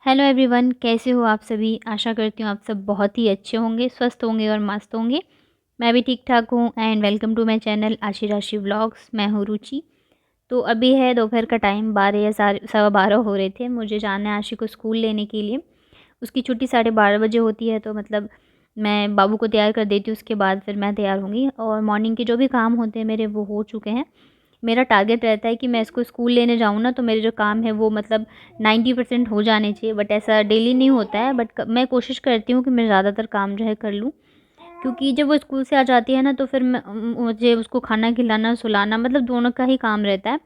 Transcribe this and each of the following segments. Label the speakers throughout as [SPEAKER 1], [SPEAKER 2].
[SPEAKER 1] Hello everyone, कैसे हो आप सभी। आशा करती हूँ आप सब बहुत ही अच्छे होंगे, स्वस्थ होंगे और मस्त होंगे। मैं भी ठीक ठाक हूँ and welcome to my channel Aashi Rashi vlogs. मैं हूँ रुचि। तो अभी है दोपहर का टाइम, 12 या सवा 12 हो रहे थे। मुझे जाना है आशी को स्कूल लेने के लिए। उसकी छुट्टी 12:30 बजे होती है, तो मतलब मैं बाबू को तैयार कर देती हूँ। उसके बाद फिर मैं तैयार होंगी और मॉर्निंग के जो भी काम होते हैं मेरे वो हो चुके हैं। मेरा टारगेट रहता है कि मैं इसको स्कूल लेने जाऊँ ना, तो मेरे जो काम है वो मतलब 90% हो जाने चाहिए। बट ऐसा डेली नहीं होता है, बट मैं कोशिश करती हूँ कि मैं ज़्यादातर काम जो है कर लूँ। क्योंकि जब वो स्कूल से आ जाती है ना, तो फिर मुझे उसको खाना खिलाना, सुलाना, मतलब दोनों का ही काम रहता है।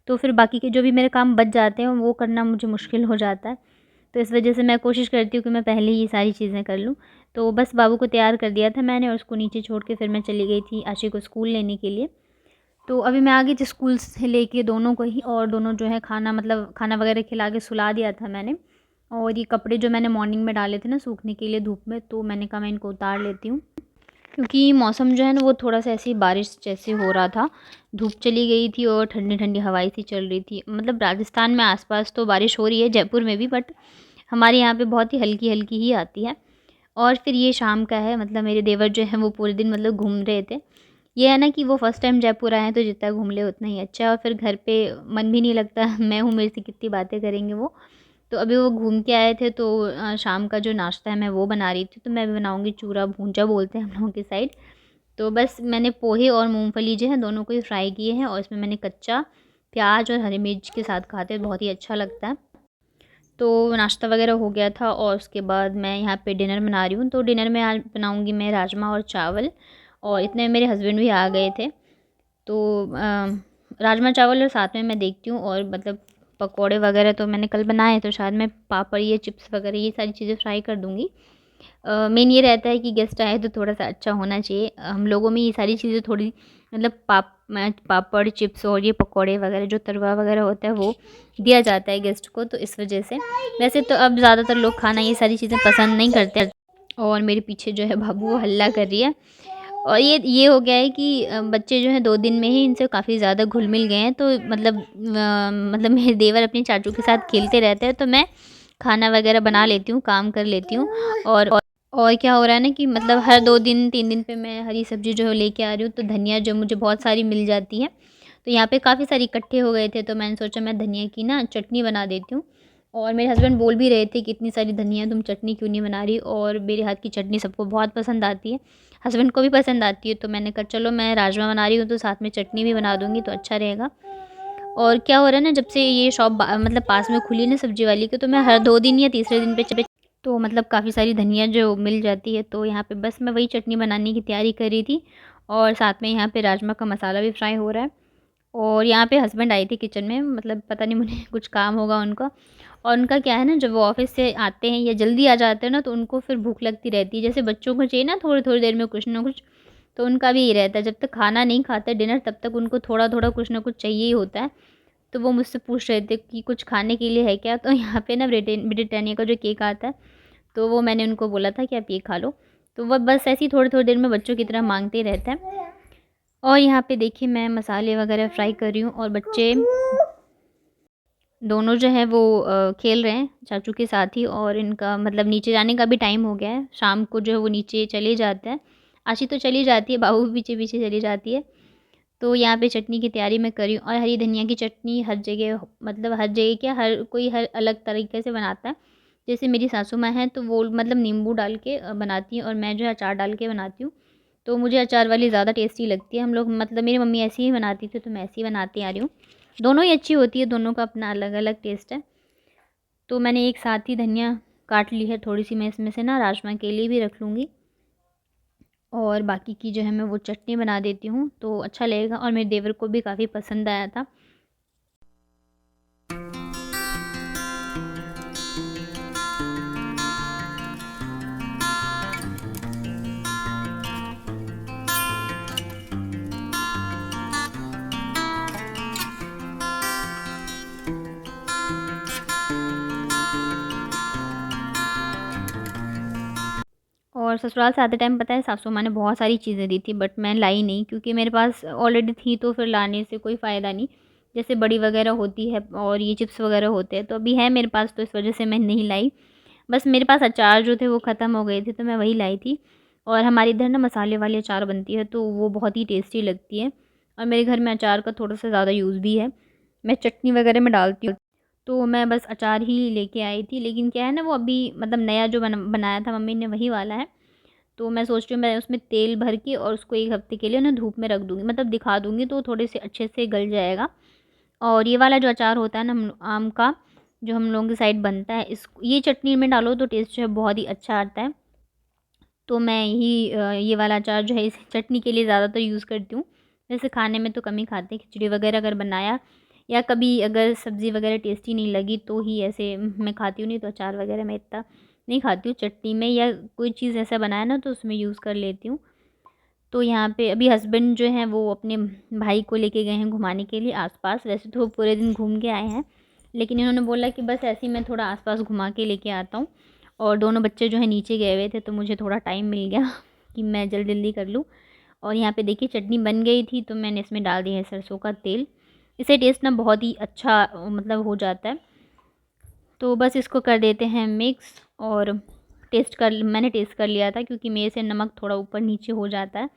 [SPEAKER 1] तो फिर बाकी के जो भी मेरे काम बच जाते हैं वो करना मुझे मुश्किल हो जाता है। तो इस वजह से मैं कोशिश करती हूँ कि मैं पहले ही ये सारी चीज़ें कर लूँ। तो बस बाबू को तैयार कर दिया था मैंने और उसको नीचे छोड़ के फिर मैं चली गई थी आशी को स्कूल लेने के लिए। तो अभी मैं आ गई थी स्कूल से लेके दोनों को ही, और दोनों जो है खाना मतलब खाना वगैरह खिला के सुला दिया था मैंने। और ये कपड़े जो मैंने मॉर्निंग में डाले थे ना सूखने के लिए धूप में, तो मैंने कहा मैं इनको उतार लेती हूँ। क्योंकि मौसम जो है ना वो थोड़ा सा ऐसी बारिश जैसे हो रहा था। धूप चली गई थी और ठंडी ठंडी हवाएं सी चल रही थी। मतलब राजस्थान में आसपास तो बारिश हो रही है, जयपुर में भी, बट हमारे यहाँ पे बहुत ही हल्की हल्की ही आती है। और फिर ये शाम का है, मतलब मेरे देवर जो है वो पूरे दिन मतलब घूम रहे थे। ये है ना कि वो फर्स्ट टाइम जयपुर आए हैं, तो जितना घूम ले उतना ही अच्छा है। और फिर घर पे मन भी नहीं लगता मैं हूँ, मेरे से कितनी बातें करेंगे वो। तो अभी वो घूम के आए थे, तो शाम का जो नाश्ता है मैं वो बना रही थी। तो मैं भी बनाऊँगी चूरा भूंजा बोलते हैं हम लोगों की साइड। तो बस मैंने पोहे और मूंगफली जो है दोनों को ही फ्राई किए हैं, और इसमें मैंने कच्चा प्याज और हरी मिर्च के साथ खाते हैं, बहुत ही अच्छा लगता है। तो नाश्ता वगैरह हो गया था और उसके बाद मैं यहाँ पे डिनर बना रही हूँ। तो डिनर में आज बनाऊँगी मैं राजमा और चावल। और इतने में मेरे हस्बैंड भी आ गए थे। तो राजमा चावल और साथ में मैं देखती हूँ, और मतलब पकोड़े वगैरह तो मैंने कल बनाए, तो शायद मैं पापड़, ये चिप्स वगैरह ये सारी चीज़ें फ्राई कर दूँगी। मेन ये रहता है कि गेस्ट आए तो थोड़ा सा अच्छा होना चाहिए। हम लोगों में ये सारी चीज़ें थोड़ी मतलब पापड़, चिप्स और ये पकोड़े वगैरह जो तरुआ वगैरह होता है वो दिया जाता है गेस्ट को, तो इस वजह से। वैसे तो अब ज़्यादातर लोग खाना ये सारी चीज़ें पसंद नहीं करते। और मेरे पीछे जो है बाबू वो हल्ला कर रही है। और ये हो गया है कि बच्चे जो हैं 2 दिन में ही इनसे काफ़ी ज़्यादा घुल-मिल गए हैं। तो मतलब मेरे देवर अपने चाचू के साथ खेलते रहते हैं, तो मैं खाना वगैरह बना लेती हूँ, काम कर लेती हूँ। और क्या हो रहा है ना कि मतलब हर 2 दिन 3 दिन पे मैं हरी सब्ज़ी जो है लेके आ रही हूँ, तो धनिया जो मुझे बहुत सारी मिल जाती है। तो यहाँ पे काफ़ी सारी इकट्ठे हो गए थे, तो मैंने सोचा मैं धनिया की ना चटनी बना देती हूँ। और मेरे हस्बैंड बोल भी रहे थे कि इतनी सारी धनिया तुम चटनी क्यों नहीं बना रही, और मेरे हाथ की चटनी सबको बहुत पसंद आती है। हस्बैंड को भी पसंद आती है, तो मैंने कहा चलो मैं राजमा बना रही हूँ तो साथ में चटनी भी बना दूँगी तो अच्छा रहेगा। और क्या हो रहा है ना, जब से ये शॉप मतलब पास में खुली है ना सब्ज़ी वाली की, तो मैं हर 2 दिन या तीसरे दिन पे तो मतलब काफ़ी सारी धनिया जो मिल जाती है। तो यहाँ पे बस मैं वही चटनी बनाने की तैयारी कर रही थी, और साथ में यहाँ पे राजमा का मसाला भी फ्राई हो रहा है। और यहाँ पे हस्बैंड आए थे किचन में, मतलब पता नहीं मुझे कुछ काम होगा उनका। और उनका क्या है ना, जब वो ऑफ़िस से आते हैं या जल्दी आ जाते हैं ना, तो उनको फिर भूख लगती रहती है। जैसे बच्चों को चाहिए ना थोड़ी-थोड़ी देर में कुछ ना कुछ, तो उनका भी यही रहता है। जब तक खाना नहीं खाते डिनर, तब तक उनको थोड़ा-थोड़ा कुछ ना कुछ चाहिए ही होता है। तो वो मुझसे पूछ रहे थे कि कुछ खाने के लिए है क्या? तो यहाँ पे ना ब्रिटानिया का जो केक आता है, तो वो मैंने उनको बोला था कि आप ये खा लो। तो वो बस ऐसे ही थोड़ी-थोड़ी देर में बच्चों की तरह माँगते ही रहते हैं। और यहाँ पे देखिए मैं मसाले वगैरह फ्राई कर रही हूँ, और बच्चे दोनों जो है वो खेल रहे हैं चाचू के साथ ही। और इनका मतलब नीचे जाने का भी टाइम हो गया है। शाम को जो है वो नीचे चले जाते हैं। आशी तो चली जाती है, बाबू भी पीछे-पीछे चली जाती है। तो यहाँ पे चटनी की तैयारी मैं कर रही हूँ। और हरी धनिया की चटनी हर जगह, मतलब हर जगह क्या, हर कोई हर अलग तरीके से बनाता है। जैसे मेरी सासू माँ हैं तो वो मतलब नींबू डाल के बनाती हैं, और मैं जो है अचार डाल के बनाती हूँ। तो मुझे अचार वाली ज़्यादा टेस्टी लगती है। हम लोग मतलब मेरी मम्मी ऐसी ही बनाती थी, तो मैं ऐसी ही बनाती आ रही हूँ। दोनों ही अच्छी होती है, दोनों का अपना अलग-अलग टेस्ट है। तो मैंने एक साथ ही धनिया काट ली है, थोड़ी-सी मैं इसमें से ना राजमा के लिए भी रख लूँगी। और बाकी की जो है मैं वो चटनी बना देती हूँ, तो अच्छा लगेगा। और मेरे देवर को भी काफ़ी पसंद आया था। और ससुराल से आते टाइम पता है सासू माँ ने बहुत सारी चीज़ें दी थी, बट मैं लाई नहीं, क्योंकि मेरे पास ऑलरेडी थी, तो फिर लाने से कोई फ़ायदा नहीं। जैसे बड़ी वगैरह होती है और ये चिप्स वगैरह होते हैं, तो अभी है मेरे पास, तो इस वजह से मैं नहीं लाई। बस मेरे पास अचार जो थे वो ख़त्म हो गए थे, तो मैं वही लाई थी। और हमारे इधर ना मसाले वाली अचार बनती है, तो वो बहुत ही टेस्टी लगती है। और मेरे घर में अचार का थोड़ा सा ज़्यादा यूज़ भी है, मैं चटनी वगैरह में डालती हूँ। तो मैं बस अचार ही लेके आई थी, लेकिन क्या है ना, वो अभी मतलब नया जो बनाया था मम्मी ने वही वाला है। तो मैं सोच रही हूँ मैं उसमें तेल भर के और उसको 1 हफ़्ते के लिए ना धूप में रख दूँगी, मतलब दिखा दूँगी, तो थोड़े से अच्छे से गल जाएगा। और ये वाला जो अचार होता है ना आम का, जो हम लोगों की साइड बनता है, इस ये चटनी में डालो तो टेस्ट जो है बहुत ही अच्छा आता है। तो मैं यही ये वाला अचार जो है इस चटनी के लिए ज़्यादातर यूज़ करती हूँ। वैसे खाने में तो कम ही खाते हैं, खिचड़ी वगैरह अगर बनाया या कभी अगर सब्ज़ी वगैरह टेस्टी नहीं लगी तो ही ऐसे मैं खाती हूँ, नहीं तो अचार वगैरह मैं इतना नहीं खाती हूँ। चटनी में या कोई चीज़ ऐसा बनाया ना तो उसमें यूज़ कर लेती हूँ। तो यहाँ पे अभी हस्बैंड जो हैं वो अपने भाई को लेके गए हैं घुमाने के लिए आस-पास। वैसे तो वो पूरे दिन घूम के आए हैं, लेकिन इन्होंने बोला कि बस ऐसे ही मैं थोड़ा आस-पास घुमा के लेके आता हूँ। और दोनों बच्चे जो हैं नीचे गए हुए थे, तो मुझे थोड़ा टाइम मिल गया कि मैं जल्दी-जल्दी कर लूँ। और यहाँ पे देखिए चटनी बन गई थी, तो मैंने इसमें डाल दिया है सरसों का तेल। इससे टेस्ट ना बहुत ही अच्छा मतलब हो जाता है। तो बस इसको कर देते हैं मिक्स। और मैंने टेस्ट कर लिया था, क्योंकि मेरे से नमक थोड़ा ऊपर नीचे हो जाता है।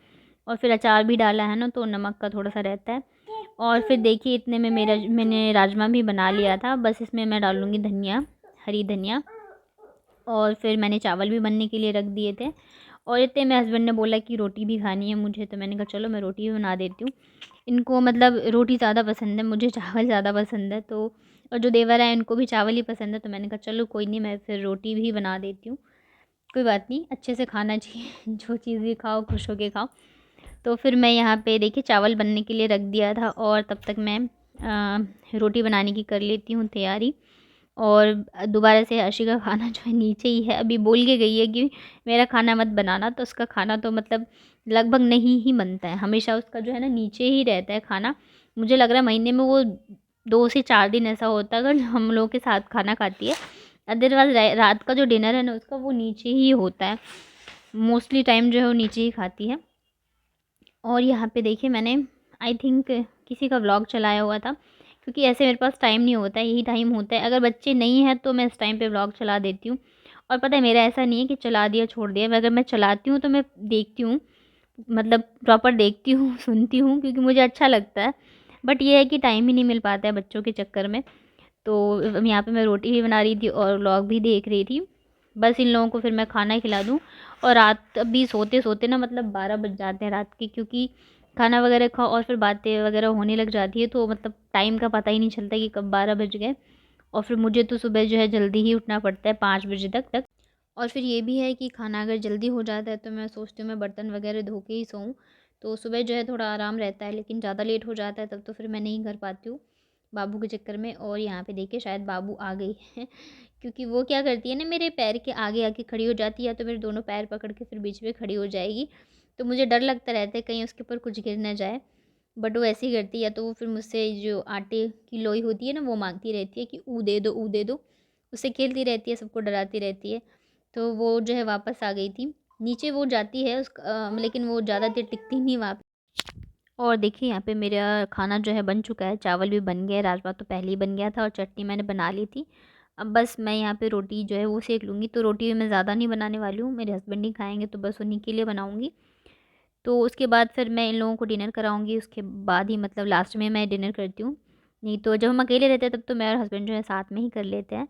[SPEAKER 1] और फिर अचार भी डाला है ना, तो नमक का थोड़ा-सा रहता है। और फिर देखिए इतने में मैंने राजमा भी बना लिया था। बस इसमें मैं डालूँगी धनिया, हरी धनिया। और फिर मैंने चावल भी बनने के लिए रख दिए थे। और इतने में हस्बैंड ने बोला कि रोटी भी खानी है मुझे, तो मैंने कहा चलो मैं रोटी भी बना देती हूँ। इनको मतलब रोटी ज़्यादा पसंद है, मुझे चावल ज़्यादा पसंद है। तो और जो देवर है उनको भी चावल ही पसंद है, तो मैंने कहा चलो कोई नहीं, मैं फिर रोटी भी बना देती हूँ। कोई बात नहीं, अच्छे से खाना चाहिए जो चीज़ भी खाओ खुश होके खाओ। तो फिर मैं यहाँ पे देखिए चावल बनने के लिए रख दिया था, और तब तक मैं रोटी बनाने की कर लेती हूँ तैयारी। और दोबारा से अर्शी का खाना जो है नीचे ही है, अभी बोल के गई है कि मेरा खाना मत बनाना, तो उसका खाना तो मतलब लगभग नहीं ही बनता है, हमेशा उसका जो है ना नीचे ही रहता है खाना। मुझे लग रहा है महीने में वो 2 से 4 दिन ऐसा होता है अगर हम लोगों के साथ खाना खाती है। अदरवाइज़ रात का जो डिनर है ना उसका वो नीचे ही होता है, मोस्टली टाइम जो है वो नीचे ही खाती है। और यहाँ पे देखिए मैंने आई थिंक किसी का व्लॉग चलाया हुआ था, क्योंकि ऐसे मेरे पास टाइम नहीं होता है, यही टाइम होता है। अगर बच्चे नहीं हैं तो मैं इस टाइम पे व्लॉग चला देती हूँ। और पता है मेरा ऐसा नहीं है कि चला दिया छोड़ दिया, अगर मैं चलाती हूँ तो मैं देखती हूँ, मतलब प्रॉपर देखती हूँ सुनती हूँ, क्योंकि मुझे अच्छा लगता है। बट ये है कि टाइम ही नहीं मिल पाता है बच्चों के चक्कर में। तो यहाँ पे मैं रोटी भी बना रही थी और व्लॉग भी देख रही थी। बस इन लोगों को फिर मैं खाना खिला दूँ। और रात अभी सोते-सोते ना मतलब 12 बज जाते हैं रात के, क्योंकि खाना वगैरह खाओ और फिर बातें वगैरह होने लग जाती है, तो मतलब टाइम का पता ही नहीं चलता कि कब 12 बज गए। और फिर मुझे तो सुबह जो है जल्दी ही उठना पड़ता है 5 बजे तक। और फिर ये भी है कि खाना अगर जल्दी हो जाता है तो मैं सोचती हूँ मैं बर्तन वगैरह धो के ही सोऊँ, तो सुबह जो है थोड़ा आराम रहता है। लेकिन ज़्यादा लेट हो जाता है तब तो फिर मैं नहीं कर पाती हूँ बाबू के चक्कर में। और यहाँ पे देखिए शायद बाबू आ गई है क्योंकि वो क्या करती है ना, मेरे पैर के आगे आके खड़ी हो जाती है, या तो मेरे दोनों पैर पकड़ के फिर बीच में खड़ी हो जाएगी। तो मुझे डर लगता रहता है कहीं उसके ऊपर कुछ गिर ना जाए। बट वो ऐसे ही करती है, या तो वो फिर मुझसे जो आटे की लोई होती है ना वो मांगती रहती है कि ऊ दे दो, ऊ दे दो। उससे खेलती रहती है, सबको डराती रहती है। तो वो जो है वापस आ गई थी। नीचे वो जाती है लेकिन वो ज़्यादा देर टिकती नहीं वहाँ पे। और देखिए यहाँ पे मेरा खाना जो है बन चुका है, चावल भी बन गया है, राजमा तो पहले ही बन गया था और चटनी मैंने बना ली थी। अब बस मैं यहाँ पे रोटी जो है वो सेक लूँगी, तो रोटी मैं ज़्यादा नहीं बनाने वाली हूँ, मेरे हस्बैंड ही खाएँगे तो बस उन्हीं के लिए बनाऊँगी। तो उसके बाद फिर मैं इन लोगों को डिनर कराऊँगी, उसके बाद ही मतलब लास्ट में मैं डिनर करती हूँ। नहीं तो जब हम अकेले रहते हैं तब तो मैं और हस्बैंड जो है साथ में ही कर लेते हैं।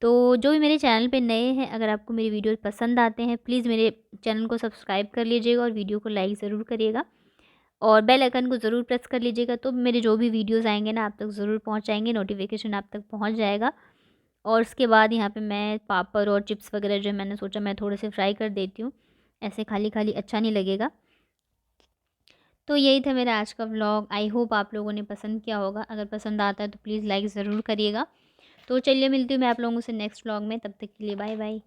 [SPEAKER 1] तो जो भी मेरे चैनल पे नए हैं, अगर आपको मेरी वीडियोज़ पसंद आते हैं प्लीज़ मेरे चैनल को सब्सक्राइब कर लीजिएगा और वीडियो को लाइक ज़रूर करिएगा। और बेल आइकन को ज़रूर प्रेस कर लीजिएगा, तो मेरे जो भी वीडियोज़ आएँगे ना आप तक ज़रूर पहुँच जाएँगे, नोटिफ़िकेशन आप तक पहुँच जाएगा। और उसके बाद यहाँ पे मैं पापड़ और चिप्स वगैरह जो है मैंने सोचा मैं थोड़े से फ्राई कर देती हूँ, ऐसे खाली-खाली अच्छा नहीं लगेगा। तो यही था मेरा आज का व्लॉग, आई होप आप लोगों ने पसंद किया होगा। अगर पसंद आता है तो प्लीज़ लाइक ज़रूर करिएगा। तो चलिए मिलती हूँ मैं आप लोगों से नेक्स्ट व्लॉग में, तब तक के लिए बाय बाय।